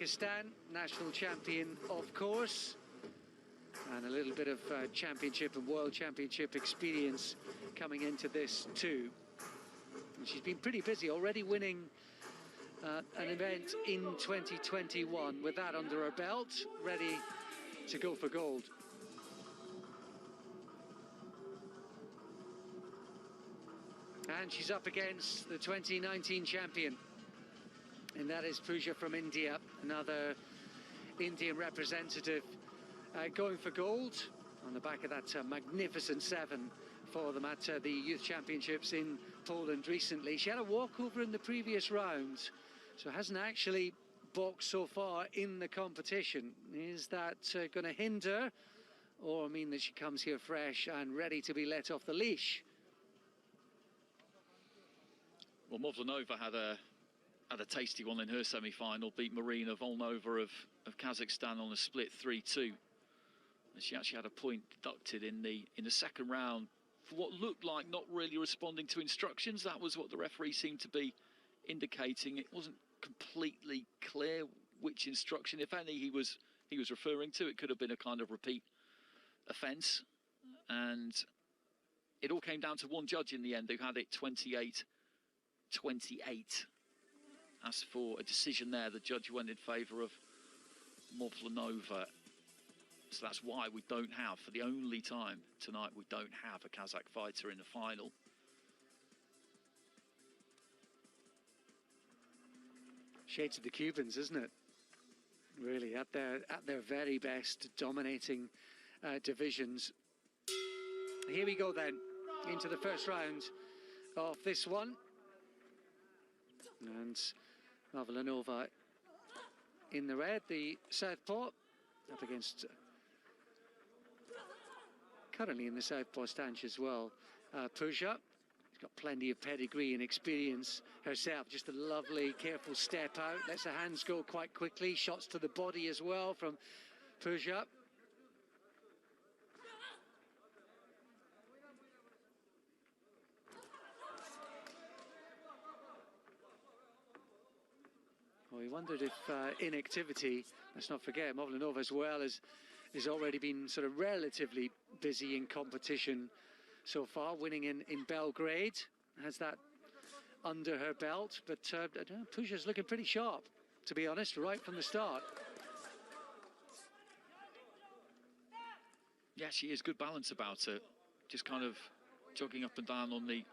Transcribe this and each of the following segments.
Uzbekistan, national champion, of course. And a little bit of championship and world championship experience coming into this too. And she's been pretty busy, already winning an event in 2021 with that under her belt, ready to go for gold. And she's up against the 2019 champion, and that is Pooja from India, another Indian representative going for gold on the back of that magnificent 7 for them at the Youth Championships in Poland recently. She had a walkover in the previous round, so hasn't actually boxed so far in the competition. Is that going to hinder, or mean that she comes here fresh and ready to be let off the leash? Well, Movlanova had a tasty one in her semi-final, beat Marina Volnova of Kazakhstan on a split 3-2. And she actually had a point deducted in the second round for what looked like not really responding to instructions. That was what the referee seemed to be indicating. It wasn't completely clear which instruction, if any, he was referring to. It could have been a kind of repeat offence. And it all came down to one judge in the end who had it 28-28. As for a decision there, the judge went in favour of Movlanova. So that's why we don't have, for the only time tonight, we don't have a Kazakh fighter in the final. Shades of the Cubans, isn't it? Really, at their very best, dominating divisions. Here we go then, into the first round of this one. And Movlanova in the red, the southpaw, up against currently in the southpaw stance as well, Pooja. She's got plenty of pedigree and experience herself. Just a lovely, careful step out. Lets her hands go quite quickly. Shots to the body as well from Pooja. Well, we wondered if inactivity, let's not forget, Movlanova as well has already been sort of relatively busy in competition so far, winning in Belgrade, has that under her belt, but Pooja's looking pretty sharp, to be honest, right from the start. Yeah, she is, good balance about her, just kind of jogging up and down on the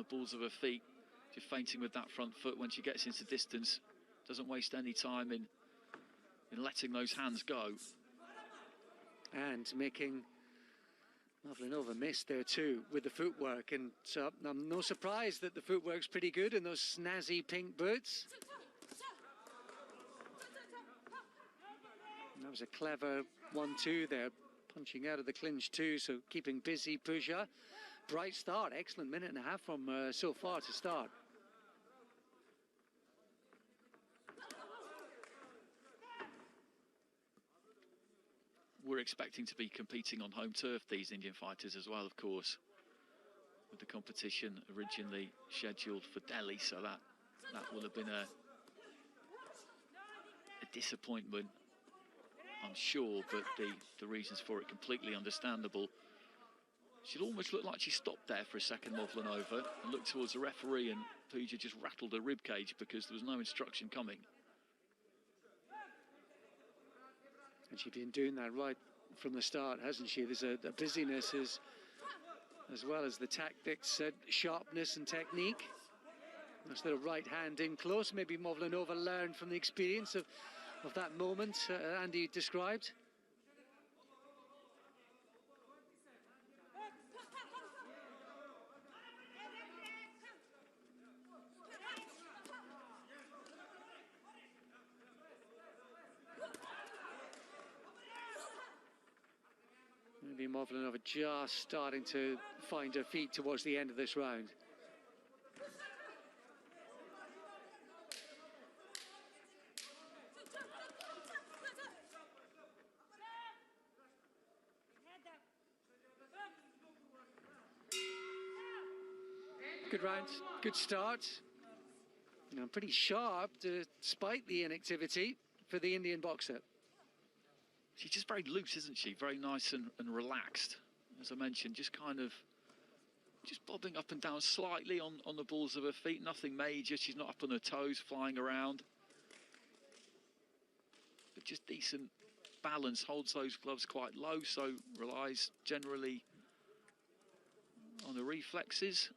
balls of her feet, just feinting with that front foot when she gets into distance. Doesn't waste any time in letting those hands go. And making Movlanova miss there too with the footwork. And so I'm no surprise that the footwork's pretty good in those snazzy pink boots. And that was a clever 1-2 there, punching out of the clinch too, so keeping busy Pooja. Bright start, excellent minute and a half from so far to start. We're expecting to be competing on home turf, these Indian fighters as well, of course, with the competition originally scheduled for Delhi, so that will have been a disappointment, I'm sure, but the reasons for it completely understandable. She'd almost looked like she stopped there for a second, Movlanova, and looked towards the referee, and Pooja just rattled her ribcage because there was no instruction coming. And she's been doing that right from the start, hasn't she? There's a busyness as well as the tactics, sharpness and technique. That's the right hand in close. Maybe Movlanova learned from the experience of that moment Andy described. Maybe Movlanova just starting to find her feet towards the end of this round. Good round, good start. Pretty sharp despite the inactivity for the Indian boxer. She's just very loose, isn't she? Very nice and relaxed. As I mentioned, just kind of just bobbing up and down slightly on the balls of her feet. Nothing major. She's not up on her toes, flying around. But just decent balance. Holds those gloves quite low, so relies generally on the reflexes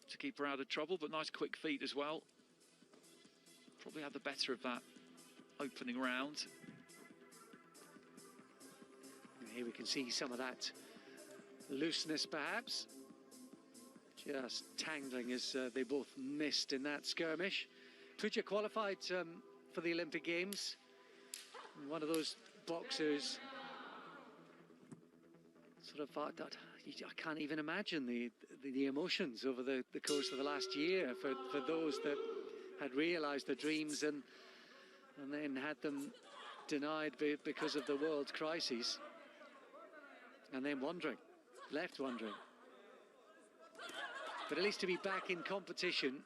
to keep her out of trouble. But nice quick feet as well. Probably had the better of that opening round. And here we can see some of that looseness, perhaps. Just tangling as they both missed in that skirmish. Pooja qualified for the Olympic Games. One of those boxers sort of thought that I can't even imagine the emotions over the course of the last year for those that had realised their dreams and then had them denied because of the world crises, and then left wondering. But at least to be back in competition,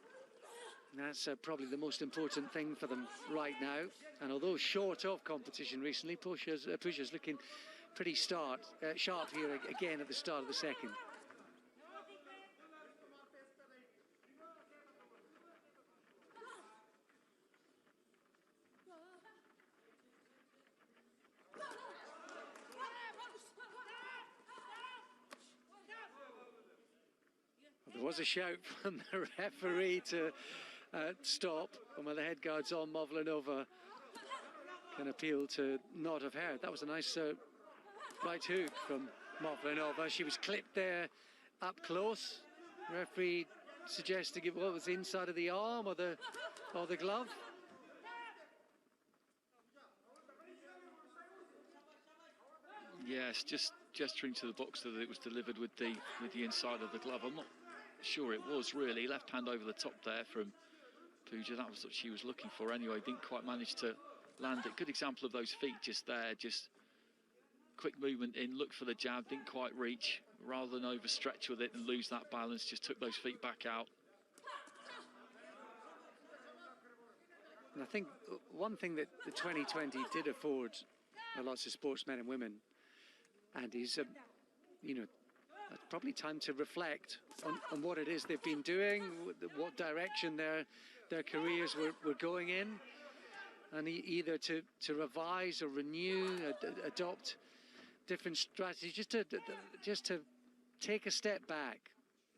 that's probably the most important thing for them right now. And although short of competition recently, Pooja's looking pretty sharp here again at the start of the second. There was a shout from the referee to stop, and when the head guard's on, Movlanova can appeal to not have heard. That was a nice right hook from Movlanova. She was clipped there up close. Referee suggesting it was inside of the arm or the glove. Yes, just gesturing to the boxer that it was delivered with the inside of the glove. I'm not sure it was really. Left hand over the top there from Pooja. That was what she was looking for anyway. Didn't quite manage to land it. Good example of those feet just there. Just quick movement in, look for the jab, didn't quite reach. Rather than overstretch with it and lose that balance, just took those feet back out. And I think one thing that the 2020 did afford lots of sportsmen and women, and is, you know, probably time to reflect on what it is they've been doing, what direction their careers were going in, and either to revise or renew, adopt different strategies, just to take a step back,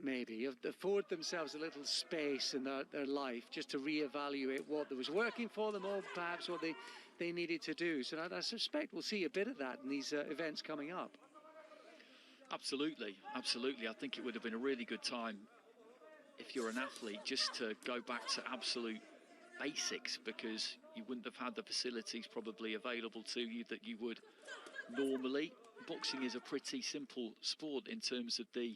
maybe afford themselves a little space in their life, just to reevaluate what was working for them, or perhaps what they needed to do. So I suspect we'll see a bit of that in these events coming up. Absolutely, absolutely. I think it would have been a really good time if you're an athlete just to go back to absolute basics, because you wouldn't have had the facilities probably available to you that you would normally. Boxing is a pretty simple sport in terms of the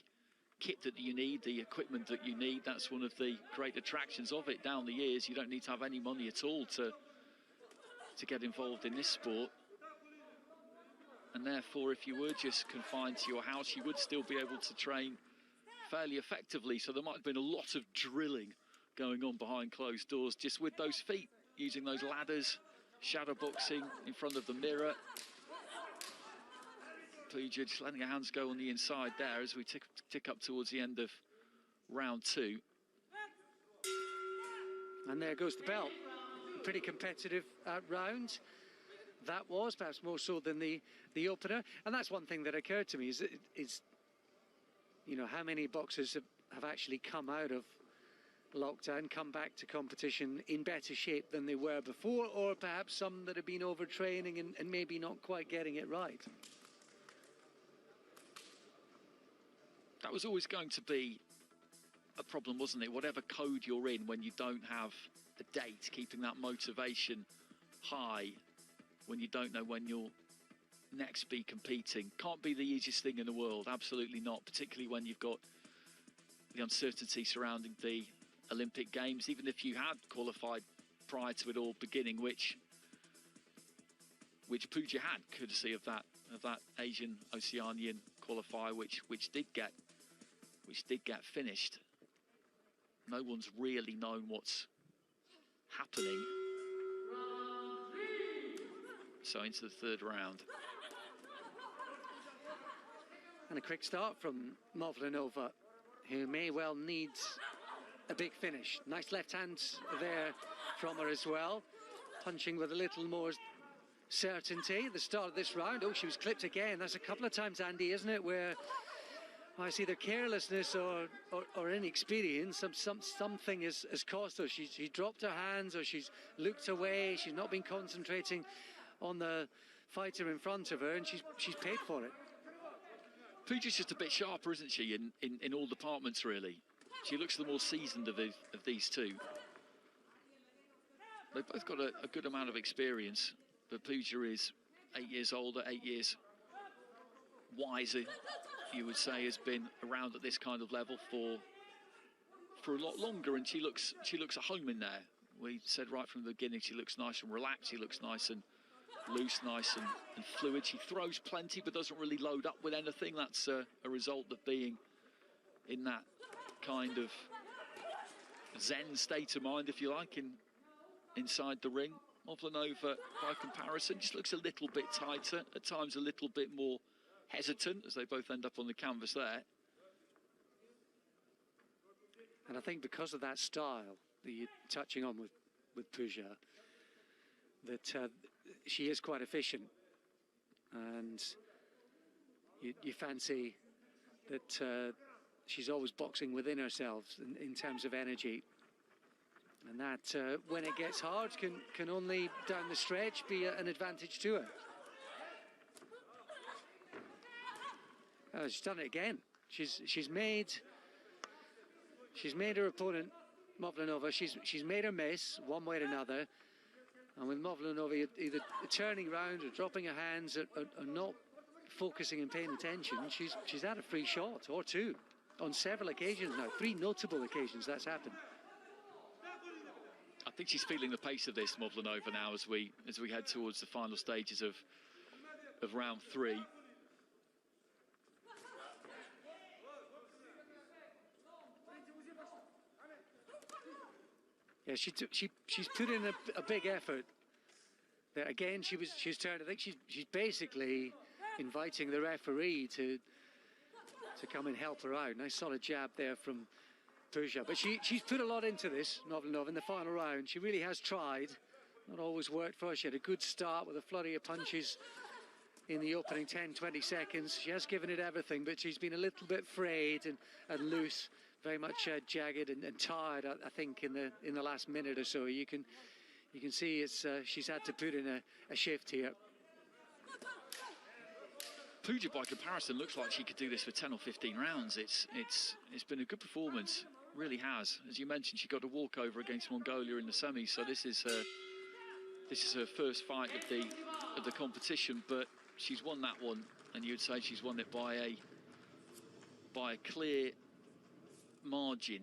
kit that you need, the equipment that you need. That's one of the great attractions of it down the years. You don't need to have any money at all to get involved in this sport. And therefore, if you were just confined to your house, you would still be able to train fairly effectively. So there might have been a lot of drilling going on behind closed doors, just with those feet, using those ladders, shadow boxing in front of the mirror. Pooja just letting her hands go on the inside there as we tick up towards the end of round two. And there goes the bell. A pretty competitive round. That was perhaps more so than the opener. And that's one thing that occurred to me is you know, how many boxers have actually come out of lockdown, come back to competition in better shape than they were before, or perhaps some that have been overtraining and maybe not quite getting it right. That was always going to be a problem, wasn't it? Whatever code you're in, when you don't have the date, keeping that motivation high when you don't know when you'll next be competing, can't be the easiest thing in the world. Absolutely not, particularly when you've got the uncertainty surrounding the Olympic Games. Even if you had qualified prior to it all beginning, which Pooja had, courtesy of that Asian Oceanian qualifier, which did get finished. No one's really known what's happening. so into the third round. And a quick start from Movlanova, who may well need a big finish. Nice left hand there from her as well, punching with a little more certainty at the start of this round. Oh, she was clipped again. That's a couple of times, Andy, isn't it, where I see either carelessness or inexperience. Something has cost her. She dropped her hands, or she's looked away. She's not been concentrating on the fighter in front of her, and she's paid for it. Pooja's just a bit sharper, isn't she, in all departments, really. She looks the more seasoned of these two. They've both got a good amount of experience, but Pooja is 8 years older, 8 years wiser, you would say, has been around at this kind of level for a lot longer, and she looks at home in there. We said right from the beginning she looks nice and relaxed, she looks nice and loose, nice and fluid. She throws plenty but doesn't really load up with anything. That's a result of being in that kind of zen state of mind, if you like, inside the ring. Movlanova, by comparison, just looks a little bit tighter, at times a little bit more hesitant, as they both end up on the canvas there. And I think because of that style that you're touching on with Pooja, that she is quite efficient, and you fancy that she's always boxing within herself in terms of energy, and that when it gets hard can only down the stretch be an advantage to her. She's done it again. She's made her opponent, Movlanova, she's made her miss one way or another. And with Movlanova either turning round or dropping her hands or not focusing and paying attention, she's had a free shot or two on several occasions now. 3 notable occasions that's happened. I think she's feeling the pace of this, Movlanova, now as we head towards the final stages of round 3. Yeah, she's put in a big effort. There again, she was turned. I think she's basically inviting the referee to come and help her out. Nice solid jab there from Pooja. But she's put a lot into this, Movlanova, in the final round. She really has tried. Not always worked for her. She had a good start with a flurry of punches in the opening 10-20 seconds. She has given it everything, but she's been a little bit frayed and loose. Very much jagged and tired, I think, in the last minute or so. You can see she's had to put in a shift here. Pooja, by comparison, looks like she could do this for 10 or 15 rounds. It's been a good performance, really has. As you mentioned, she got a walkover against Mongolia in the semis, so this is her first fight of the competition. But she's won that one, and you'd say she's won it by a clear margin.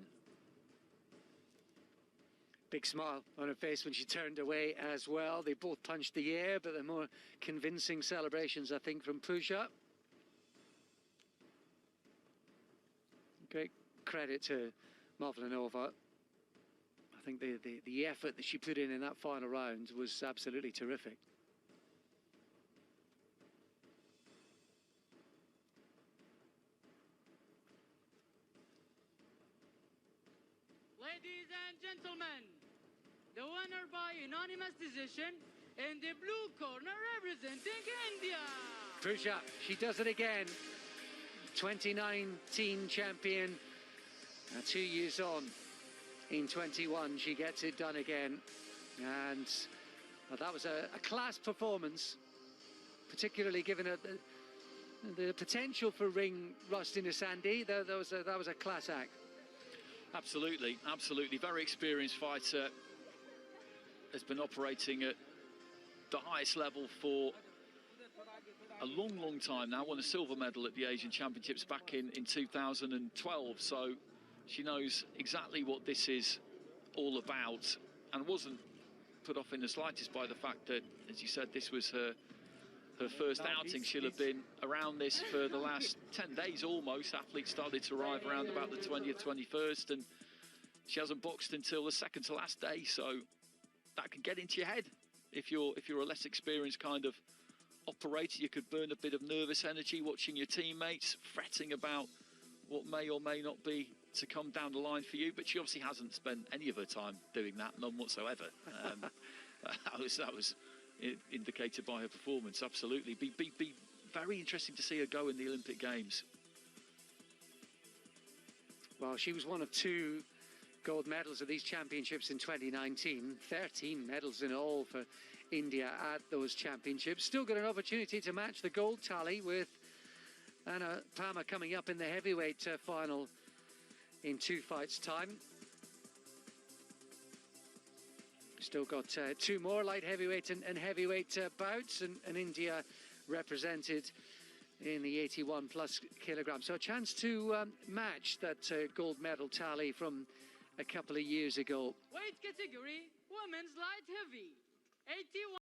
Big smile on her face when she turned away as well. They both punched the air, but the more convincing celebrations, I think, from Pooja. Great credit to Movlanova. I think the effort that she put in that final round was absolutely terrific. Ladies and gentlemen, the winner by unanimous decision in the blue corner representing India. Pooja, she does it again. 2019 champion, 2 years on. In 21, she gets it done again. And that was a class performance, particularly given the potential for ring rustiness, Andy. That was a class act. Absolutely, absolutely. Very experienced fighter. Has been operating at the highest level for a long time now. Won a silver medal at the Asian Championships back in 2012. So she knows exactly what this is all about, and wasn't put off in the slightest by the fact that, as you said, this was her first outing. She'll have been around this for the last 10 days almost. Athletes started to arrive around about the 20th, 21st, and she hasn't boxed until the second to last day, so that can get into your head. If you're a less experienced kind of operator, you could burn a bit of nervous energy watching your teammates fretting about what may or may not be to come down the line for you. But she obviously hasn't spent any of her time doing that, none whatsoever. That was indicated by her performance. Absolutely, be very interesting to see her go in the Olympic Games. Well, she was one of 2 gold medals at these championships in 2019. 13 medals in all for India at those championships. Still got an opportunity to match the gold tally with Anna Palmer coming up in the heavyweight final in 2 fights' time. Still got 2 more light heavyweight and heavyweight bouts, and India represented in the 81 plus kilograms. So a chance to match that gold medal tally from a couple of years ago. Weight category, women's light heavy, 81.